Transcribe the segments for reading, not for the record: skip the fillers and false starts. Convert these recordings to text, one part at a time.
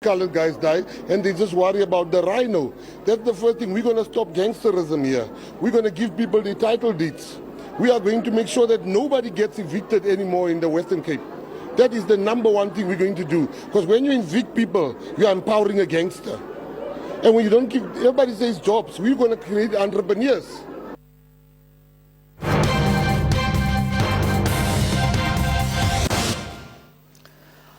Colored guys die and they just worry about the rhino. That's the first thing. We're going to stop gangsterism here. We're going to give people the title deeds. We are going to make sure that nobody gets evicted anymore in the Western Cape. That is the number one thing we're going to do. Because when you evict people, you are empowering a gangster. And when you don't give, everybody says jobs, we're going to create entrepreneurs.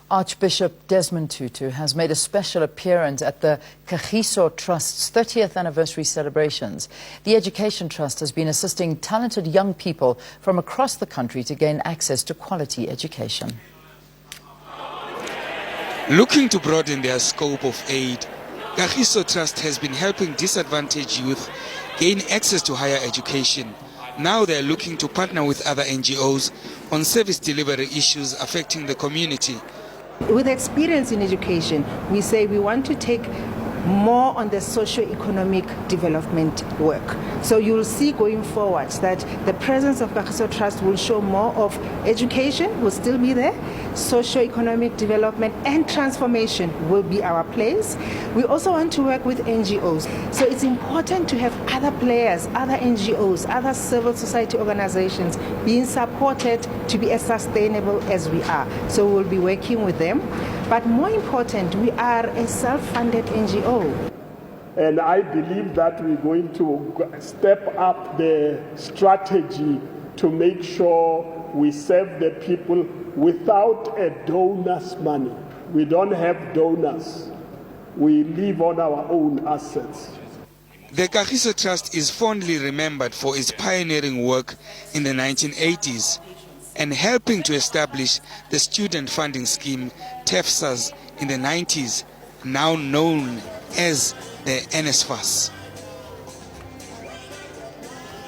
Archbishop Desmond Tutu has made a special appearance at the Kagiso Trust's 30th anniversary celebrations. The Education Trust has been assisting talented young people from across the country to gain access to quality education. Looking to broaden their scope of aid, Kagiso Trust has been helping disadvantaged youth gain access to higher education. Now they are looking to partner with other NGOs on service delivery issues affecting the community. With experience in education, we say we want to take more on the socio-economic development work. So you'll see going forward that the presence of Kagiso Trust will show more of education will still be there, socio-economic development and transformation will be our place. We also want to work with NGOs. So it's important to have other players, other NGOs, other civil society organizations being supported to be as sustainable as we are. So we'll be working with them. But more important, we are a self-funded NGO. And I believe that we're going to step up the strategy to make sure we serve the people without a donor's money. We don't have donors. We live on our own assets. The Kagiso Trust is fondly remembered for its pioneering work in the 1980s and helping to establish the student funding scheme TEFSAS in the 90s, now known as the NSFAS.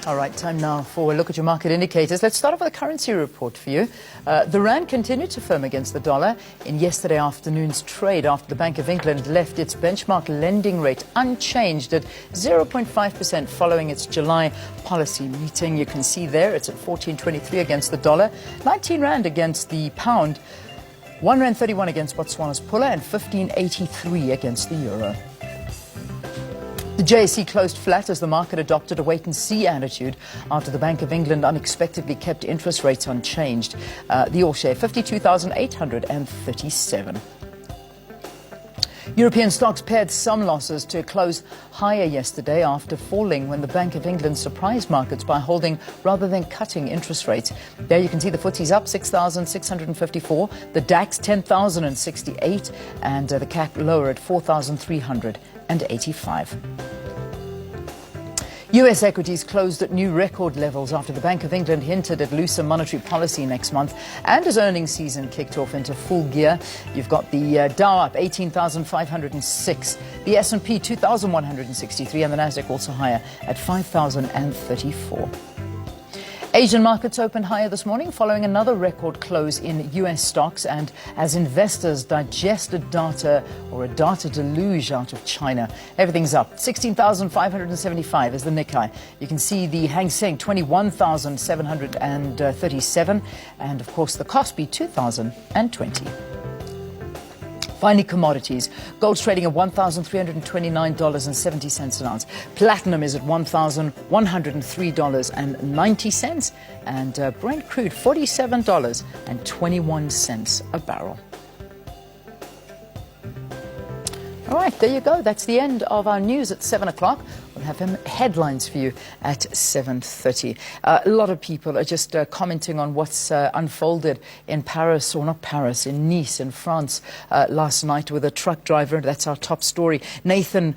All right, time now for a look at your market indicators. Let's start off with a currency report for you. The rand continued to firm against the dollar in yesterday afternoon's trade after the Bank of England left its benchmark lending rate unchanged at 0.5% following its July policy meeting. You can see there it's at 14.23 against the dollar, 19 rand against the pound, 1 rand 31 against Botswana's pula, and 15.83 against the euro. The JSE closed flat as the market adopted a wait-and-see attitude after the Bank of England unexpectedly kept interest rates unchanged. The all-share 52,837. European stocks pared some losses to close higher yesterday after falling when the Bank of England surprised markets by holding rather than cutting interest rates. There you can see the FTSE's up 6,654, the DAX 10,068, and the CAC lower at 4,385. US equities closed at new record levels after the Bank of England hinted at looser monetary policy next month and as earnings season kicked off into full gear. You've got the Dow up 18,506, the S&P 2,163, and the Nasdaq also higher at 5,034. Asian markets opened higher this morning following another record close in US stocks and as investors digested data or a data deluge out of China. Everything's up. 16,575 is the Nikkei. You can see the Hang Seng 21,737 and of course the Kospi 2,020. Finally, commodities. Gold's trading at $1,329.70 an ounce. Platinum is at $1,103.90. And Brent crude, $47.21 a barrel. All right, there you go. That's the end of our news at 7 o'clock. We'll have headlines for you at 7:30. A lot of people are just commenting on what's unfolded in Paris, or not Paris, in Nice in France last night with a truck driver. That's our top story. Nathan